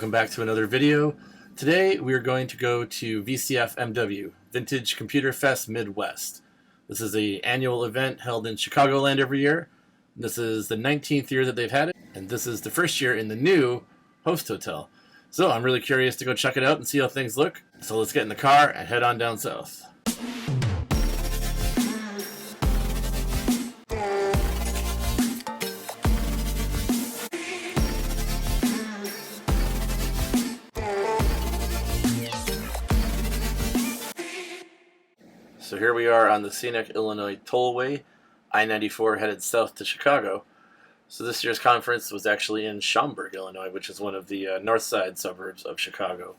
Welcome back to another video. Today we are going to go to VCFMW, Vintage Computer Fest Midwest. This is an annual event held in Chicagoland every year. This is the 19th year that they've had it, and this is the first year in the new host hotel. So I'm really curious to go check it out and see how things look. So let's get in the car and head on down south. So here we are on the scenic Illinois Tollway, I-94 headed south to Chicago. So this year's conference was actually in Schaumburg, Illinois, which is one of the north side suburbs of Chicago.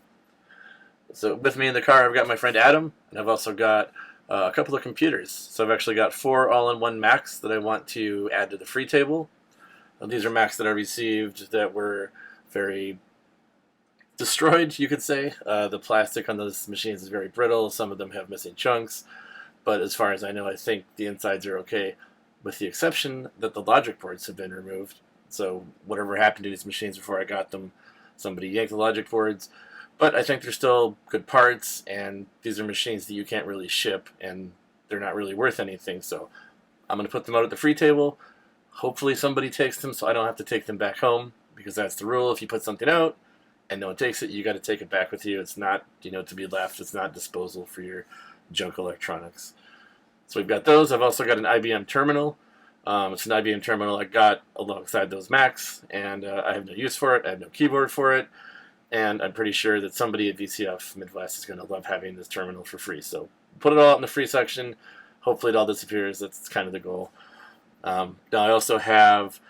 So with me in the car, I've got my friend Adam, and I've also got a couple of computers. So I've actually got 4 all-in-one Macs that I want to add to the free table. These are Macs that I received that were very destroyed, you could say. The plastic on those machines is very brittle. Some of them have missing chunks. But as far as I know, I think the insides are okay, with the exception that the logic boards have been removed. So whatever happened to these machines before I got them, somebody yanked the logic boards. But I think they're still good parts, and these are machines that you can't really ship, and they're not really worth anything. So I'm going to put them out at the free table. Hopefully somebody takes them so I don't have to take them back home, because that's the rule. If you put something out and no one takes it, you got to take it back with you. It's not, to be left. It's not disposal for your junk electronics. So we've got those. I've also got an IBM terminal. It's an IBM terminal I got alongside those Macs, and I have no use for it. I have no keyboard for it, and I'm pretty sure that somebody at VCF Midwest is going to love having this terminal for free. So put it all out in the free section. Hopefully it all disappears. That's kind of the goal. Now I also have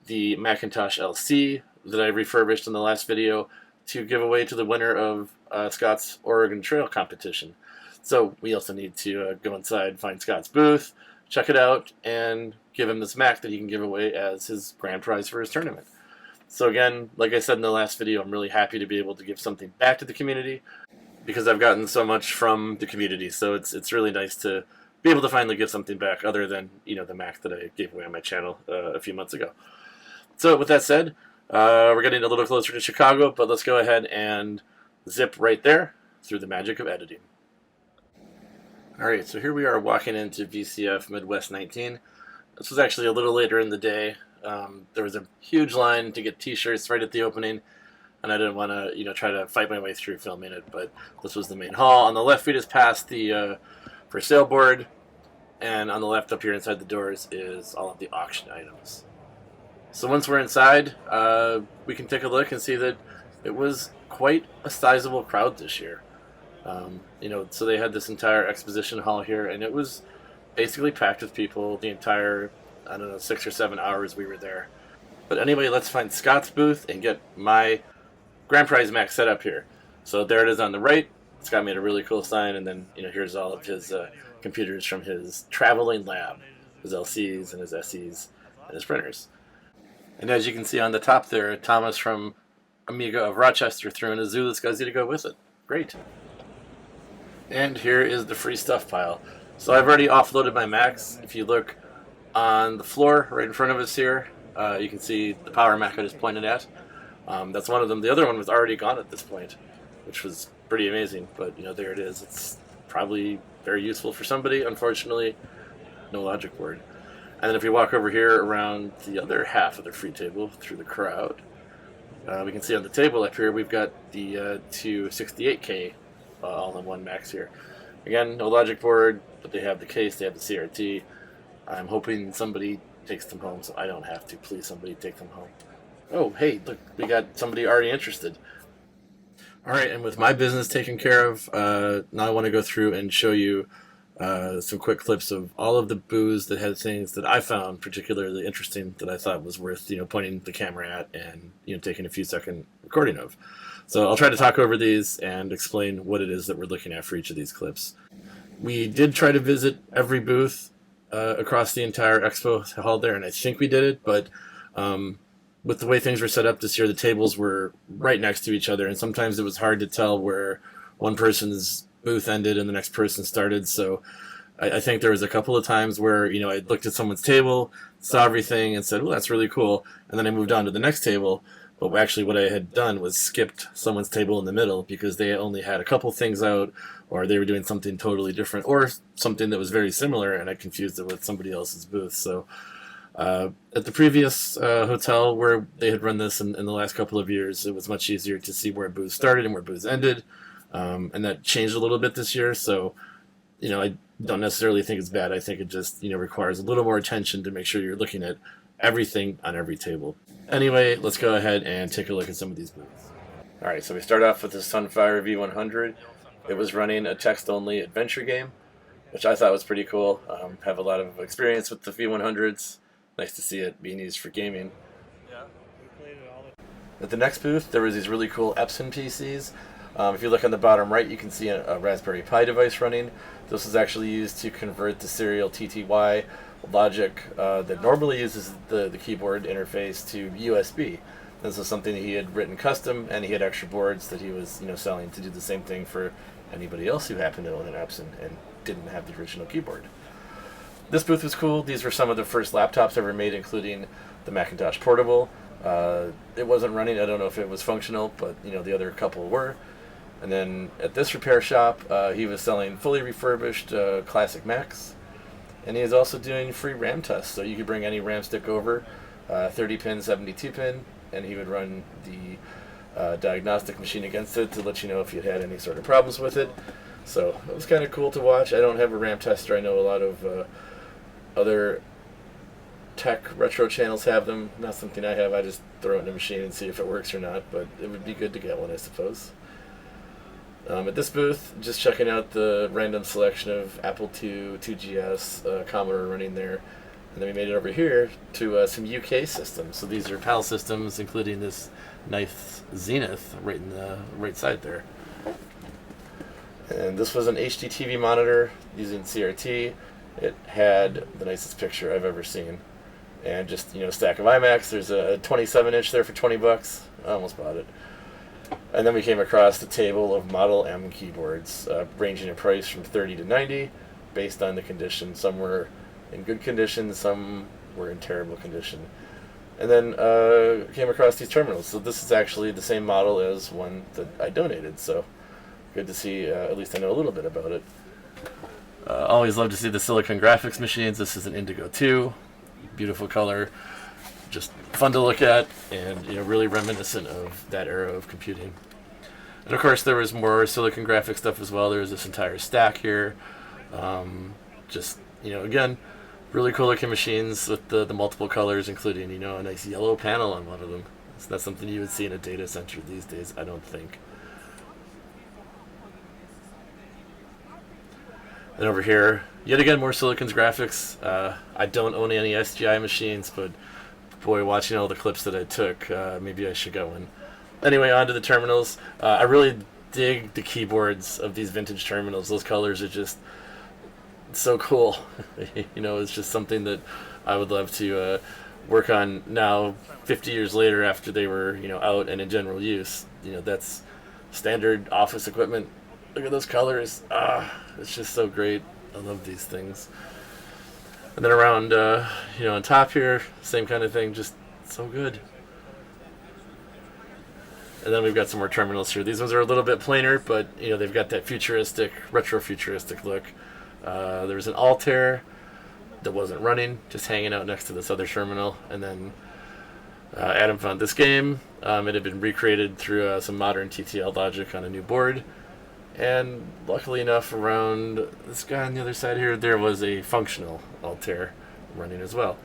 the Macintosh LC that I refurbished in the last video to give away to the winner of Scott's Oregon Trail competition. So we also need to go inside, find Scott's booth, check it out, and give him this Mac that he can give away as his grand prize for his tournament. So again, like I said in the last video, I'm really happy to be able to give something back to the community because I've gotten so much from the community. So it's really nice to be able to finally give something back other than, the Mac that I gave away on my channel a few months ago. So with that said, we're getting a little closer to Chicago, but let's go ahead and zip right there through the magic of editing. Alright, so here we are walking into VCF Midwest 19. This was actually a little later in the day. There was a huge line to get t-shirts right at the opening, and I didn't want to, try to fight my way through filming it, but this was the main hall. On the left, we just passed the for sale board, and on the left up here inside the doors is all of the auction items. So once we're inside, we can take a look and see that it was quite a sizable crowd this year. So they had this entire exposition hall here, and it was basically packed with people the entire, 6 or 7 hours we were there. But anyway, let's find Scott's booth and get my grand prize Mac set up here. So there it is on the right. Scott made a really cool sign, and then, here's all of his computers from his traveling lab, his LCs and his SEs and his printers. And as you can see on the top there, Thomas from Amiga of Rochester threw in a Zulus SCSI to go with it. Great. And here is the free stuff pile. So I've already offloaded my Macs. If you look on the floor right in front of us here, you can see the power Mac I just pointed at. That's one of them. The other one was already gone at this point, which was pretty amazing. But, there it is. It's probably very useful for somebody. Unfortunately, no logic board. And then if you walk over here around the other half of the free table through the crowd, we can see on the table up here we've got the two 68K all-in-one Macs here. Again, no logic board, but they have the case, they have the CRT. I'm hoping somebody takes them home so I don't have to. Please, somebody take them home. Oh, hey, look, we got somebody already interested. Alright, and with my business taken care of, now I want to go through and show you some quick clips of all of the booths that had things that I found particularly interesting that I thought was worth, pointing the camera at and, taking a few second recording of. So I'll try to talk over these and explain what it is that we're looking at for each of these clips. We did try to visit every booth across the entire expo hall there, and I think we did it, but with the way things were set up this year, the tables were right next to each other, and sometimes it was hard to tell where one person's booth ended and the next person started. So I think there was a couple of times where, I looked at someone's table, saw everything, and said, well, that's really cool, and then I moved on to the next table, But actually, what I had done was skipped someone's table in the middle because they only had a couple things out, or they were doing something totally different, or something that was very similar, and I confused it with somebody else's booth. So at the previous hotel where they had run this in the last couple of years, it was much easier to see where booths started and where booths ended, and that changed a little bit this year. So, I don't necessarily think it's bad. I think it just, requires a little more attention to make sure you're looking at everything on every table. Anyway, let's go ahead and take a look at some of these booths. All right, so we start off with the Sunfire V100. It was running a text-only adventure game, which I thought was pretty cool. Have a lot of experience with the V100s. Nice to see it being used for gaming. At the next booth, there was these really cool Epson PCs. If you look on the bottom right, you can see a Raspberry Pi device running. This was actually used to convert the serial TTY logic that normally uses the keyboard interface to USB. This was something that he had written custom, and he had extra boards that he was selling to do the same thing for anybody else who happened to own an Epson and didn't have the original keyboard. This booth was cool. These were some of the first laptops ever made, including the Macintosh Portable. It wasn't running. I don't know if it was functional, but the other couple were. And then at this repair shop, he was selling fully refurbished classic Macs. And he is also doing free RAM tests, so you could bring any RAM stick over, 30-pin, 72-pin, and he would run the diagnostic machine against it to let you know if you had any sort of problems with it. So it was kind of cool to watch. I don't have a RAM tester. I know a lot of other tech retro channels have them. Not something I have. I just throw it in the machine and see if it works or not, but it would be good to get one, I suppose. At this booth, just checking out the random selection of Apple II, 2GS, Commodore running there. And then we made it over here to some UK systems. So these are PAL systems, including this nice Zenith right in the right side there. And this was an HDTV monitor using CRT. It had the nicest picture I've ever seen. And just, a stack of iMacs. There's a 27-inch there for $20. I almost bought it. And then we came across the table of Model M keyboards, ranging in price from $30 to $90, based on the condition. Some were in good condition, some were in terrible condition. And then came across these terminals. So this is actually the same model as one that I donated. So good to see, at least I know a little bit about it. Always love to see the Silicon Graphics machines. This is an Indigo 2, beautiful color. Just fun to look at, and really reminiscent of that era of computing. And of course, there was more Silicon Graphics stuff as well. There's this entire stack here. Again, really cool looking machines with the multiple colors, including a nice yellow panel on one of them. So that's something you would see in a data center these days, I don't think. And over here, yet again, more Silicon Graphics. I don't own any SGI machines, but boy, watching all the clips that I took, maybe I should get one. Anyway, on to the terminals. I really dig the keyboards of these vintage terminals. Those colors are just so cool. It's just something that I would love to work on now, 50 years later after they were, out and in general use. That's standard office equipment. Look at those colors. It's just so great. I love these things. And then around, on top here, same kind of thing, just so good. And then we've got some more terminals here. These ones are a little bit plainer, but, they've got that futuristic, retro-futuristic look. There was an Altair that wasn't running, just hanging out next to this other terminal. And then Adam found this game. It had been recreated through some modern TTL logic on a new board. And luckily enough, around this guy on the other side here, there was a functional Altair running as well.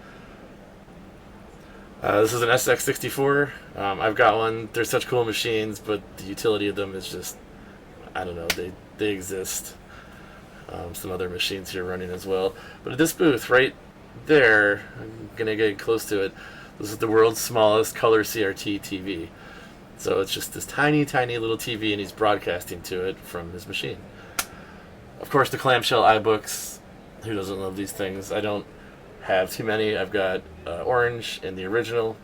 This is an SX64. I've got one. They're such cool machines, but the utility of them is just, I don't know, they exist. Some other machines here running as well. But at this booth right there, I'm going to get close to it. This is the world's smallest color CRT TV. So it's just this tiny, tiny little TV, and he's broadcasting to it from his machine. Of course, the clamshell iBooks. Who doesn't love these things? I don't have too many. I've got Orange in the original,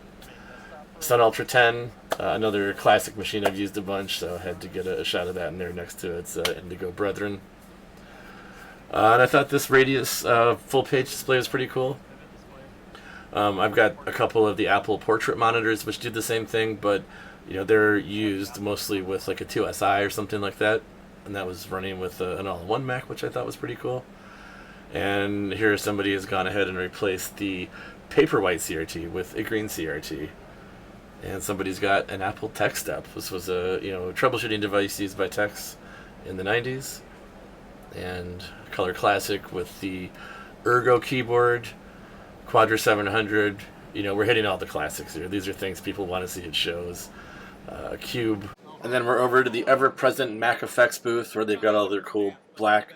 Sun Ultra 10, another classic machine I've used a bunch, so I had to get a shot of that in there next to its Indigo Brethren. And I thought this Radius full-page display was pretty cool. I've got a couple of the Apple portrait monitors which do the same thing, but they're used mostly with like a 2SI or something like that, and that was running with an all-in-one Mac, which I thought was pretty cool. And here somebody has gone ahead and replaced the Paperwhite CRT with a green CRT. And somebody's got an Apple Tech Step. This was a troubleshooting device used by techs in the 90s. And Color Classic with the Ergo keyboard, Quadra 700. We're hitting all the classics here. These are things people want to see at shows. Cube. And then we're over to the ever-present Mac Effects booth where they've got all their cool black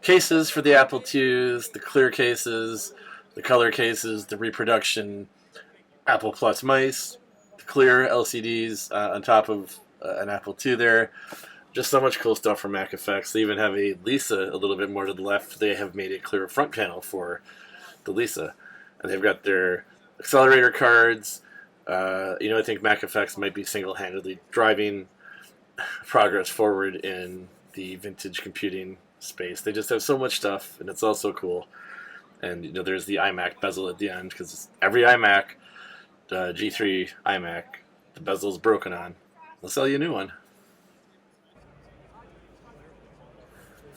cases for the Apple IIs, the clear cases, the color cases, the reproduction Apple Plus mice, the clear LCDs on top of an Apple II there. Just so much cool stuff from Mac Effects. They even have a Lisa a little bit more to the left. They have made a clear front panel for the Lisa. And they've got their accelerator cards. I think Mac Effects might be single-handedly driving progress forward in the vintage computing space. They just have so much stuff, and it's all so cool. And there's the iMac bezel at the end, because every iMac, G3 iMac, the bezel's broken on. They'll sell you a new one.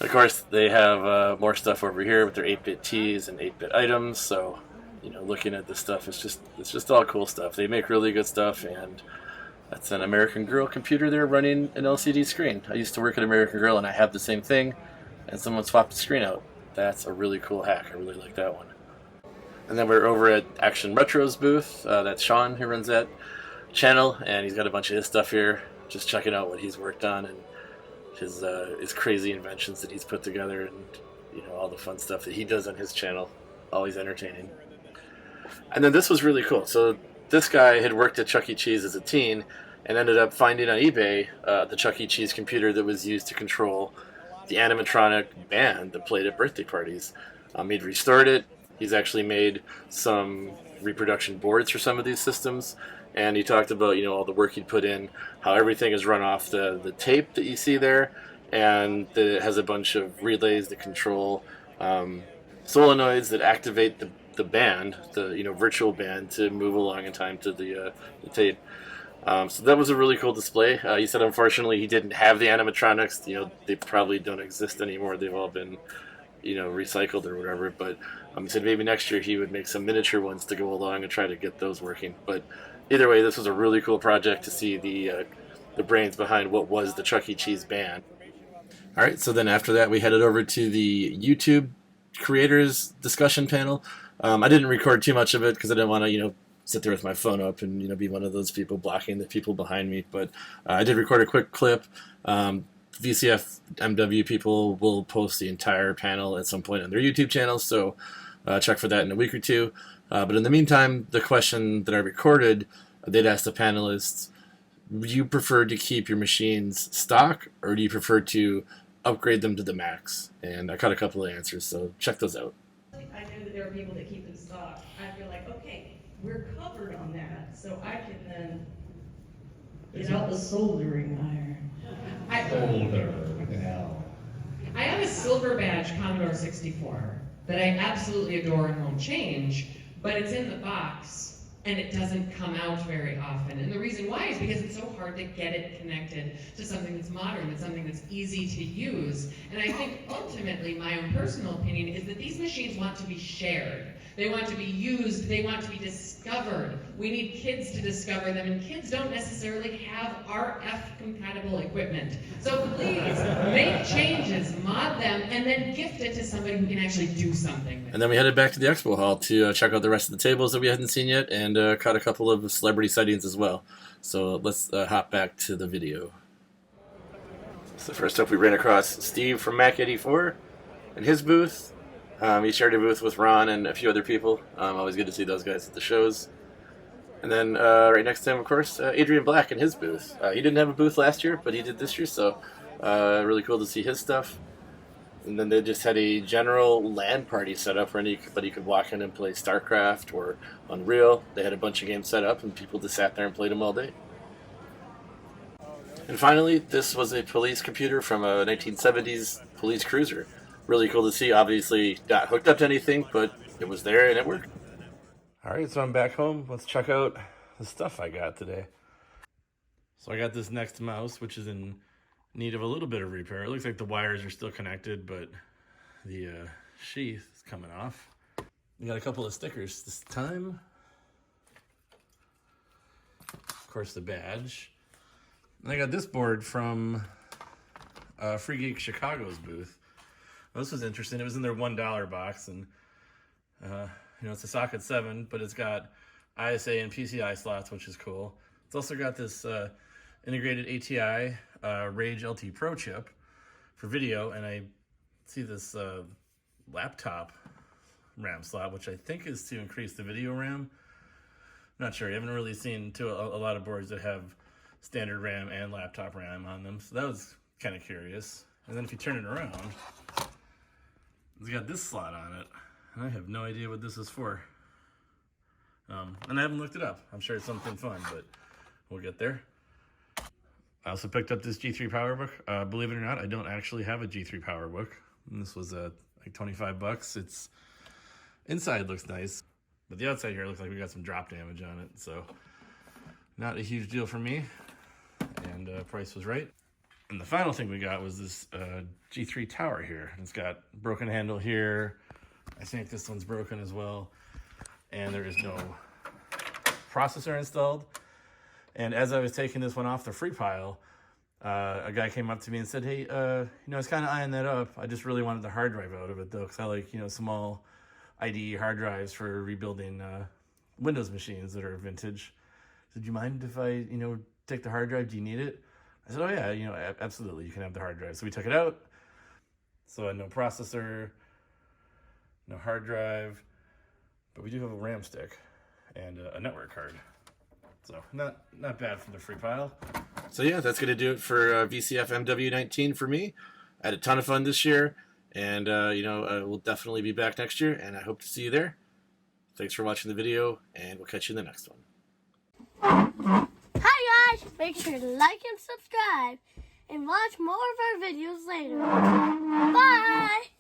Of course, they have more stuff over here with their 8-bit Ts and 8-bit items. So, looking at this stuff, it's just all cool stuff. They make really good stuff, and that's an American Girl computer there running an LCD screen. I used to work at American Girl, and I have the same thing, and someone swapped the screen out. That's a really cool hack. I really like that one. And then we're over at Action Retro's booth. That's Sean who runs that channel, and he's got a bunch of his stuff here. Just checking out what he's worked on and his crazy inventions that he's put together, and all the fun stuff that he does on his channel. Always entertaining. And then this was really cool. So this guy had worked at Chuck E. Cheese as a teen and ended up finding on eBay the Chuck E. Cheese computer that was used to control the animatronic band that played at birthday parties. He'd restored it. He's actually made some reproduction boards for some of these systems. And he talked about, all the work he'd put in, how everything is run off the tape that you see there, and that it has a bunch of relays that control solenoids that activate the band, the virtual band, to move along in time to the tape. So that was a really cool display. He said unfortunately he didn't have the animatronics. They probably don't exist anymore. They've all been recycled or whatever. But he said maybe next year he would make some miniature ones to go along and try to get those working. But either way, this was a really cool project to see the brains behind what was the Chuck E. Cheese band. All right, so then after that we headed over to the YouTube creators discussion panel. I didn't record too much of it because I didn't want to, sit there with my phone up and, be one of those people blocking the people behind me. But I did record a quick clip. VCFMW people will post the entire panel at some point on their YouTube channel, so check for that in a week or two. But in the meantime, the question that I recorded, they'd asked the panelists, do you prefer to keep your machines stock, or do you prefer to upgrade them to the Macs? And I caught a couple of answers, so check those out. I know that there are people that keep them stock. I feel like, okay, we're covered on that, so I can then get out the soldering iron. I have a silver badge Commodore 64 that I absolutely adore and won't change, but it's in the box and it doesn't come out very often. And the reason why is because it's so hard to get it connected to something that's modern, that's something that's easy to use. And I think ultimately, my own personal opinion is that these machines want to be shared. They want to be used, they want to be discovered. We need kids to discover them, and kids don't necessarily have RF-compatible equipment. So please, make changes, mod them, and then gift it to somebody who can actually do something with it. And then we headed back to the expo hall to check out the rest of the tables that we hadn't seen yet, and caught a couple of celebrity sightings as well. So let's hop back to the video. So first up, we ran across Steve from Mac 84 and his booth. He shared a booth with Ron and a few other people. Always good to see those guys at the shows. And then right next to him, of course, Adrian Black and his booth. He didn't have a booth last year, but he did this year, so really cool to see his stuff. And then they just had a general LAN party set up where anybody could walk in and play StarCraft or Unreal. They had a bunch of games set up, and people just sat there and played them all day. And finally, this was a police computer from a 1970s police cruiser. Really cool to see. Obviously not hooked up to anything, but it was there and it worked. Alright, so I'm back home. Let's check out the stuff I got today. So I got this next mouse, which is in need of a little bit of repair. It looks like the wires are still connected, but the sheath is coming off. We got a couple of stickers this time. Of course, the badge. And I got this board from Free Geek Chicago's booth. Well, this was interesting. It was in their $1 box, and it's a socket 7, but it's got ISA and PCI slots, which is cool. It's also got this integrated ATI Rage LT Pro chip for video, and I see this laptop RAM slot, which I think is to increase the video RAM. Not sure. I haven't really seen a lot of boards that have standard RAM and laptop RAM on them, so that was kind of curious. And then if you turn it around, it's got this slot on it, and I have no idea what this is for. And I haven't looked it up. I'm sure it's something fun, but we'll get there. I also picked up this G3 PowerBook. Believe it or not, I don't actually have a G3 PowerBook. And this was like $25. It's inside looks nice, but the outside here looks like we got some drop damage on it. So not a huge deal for me, and price was right. And the final thing we got was this G3 tower here. It's got broken handle here. I think this one's broken as well. And there is no processor installed. And as I was taking this one off the free pile, a guy came up to me and said, hey, I was kind of eyeing that up. I just really wanted the hard drive out of it, though, because I like, small IDE hard drives for rebuilding Windows machines that are vintage. So do you mind if I, take the hard drive? Do you need it? I said, oh, yeah, absolutely. You can have the hard drive. So we took it out. So no processor, no hard drive, but we do have a RAM stick and a network card. So not bad from the free pile. So yeah, that's going to do it for VCFMW 19 for me. I had a ton of fun this year, and we'll definitely be back next year, and I hope to see you there. Thanks for watching the video, and we'll catch you in the next one. Hi guys, make sure to like and subscribe, and watch more of our videos later. Bye!